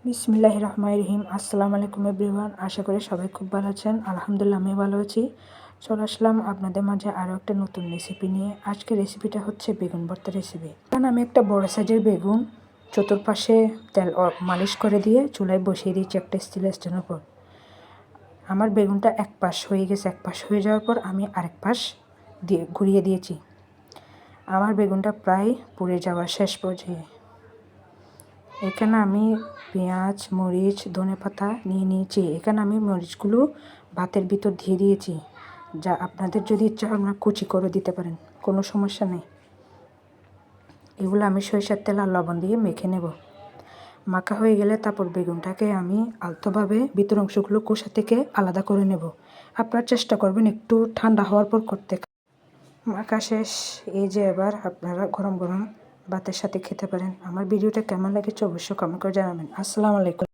বিসমিল্লাহির রহমানির রহিম। আসসালামু আলাইকুম এভরিওয়ান। আশা করি সবাই খুব ভালো আছেন। আলহামদুলিল্লাহ আমি ভালো আছি। চলে আসলাম আপনাদের মাঝে আরও একটা নতুন রেসিপি নিয়ে। আজকের রেসিপিটা হচ্ছে বেগুন ভর্তা রেসিপি। কারণ আমি একটা বড় সাইজের বেগুন চতুর্পাশে তেল মালিশ করে দিয়ে চুলায় বসিয়ে দিয়েছি একটা স্টিলের স্ট্যান্ডের উপর। আমার বেগুনটা এক পাশ হয়ে গেছে। এক পাশ হয়ে যাওয়ার পর আমি আরেক পাশ দিয়ে ঘুরিয়ে দিয়েছি। আমার বেগুনটা প্রায় পুড়ে যাওয়ার শেষ পর্যায়ে। এখানে আমি পেঁয়াজ, মরিচ, ধনেপাতা নিয়ে নিয়েছি। এখানে আমি মরিচগুলো ভাতের ভিতর দিয়ে দিয়েছি। যা আপনাদের যদি ইচ্ছা হয় আপনারা কুচি করে দিতে পারেন, কোনো সমস্যা নেই। এগুলো আমি সরিষার তেল আর লবণ দিয়ে মেখে নেব। মাখা হয়ে গেলে তারপর বেগুনটাকে আমি আলতোভাবে ভিতর অংশগুলো কোষা থেকে আলাদা করে নেব। আপনারা চেষ্টা করবেন একটু ঠান্ডা হওয়ার পর করতে। মাখা শেষ। এই যে এবার আপনারা গরম গরম ভাতের সাথে খেতে পারেন। আমার ভিডিওটা কেমন লেগেছে অবশ্যই কমেন্ট করে জানাবেন। আসসালামু আলাইকুম।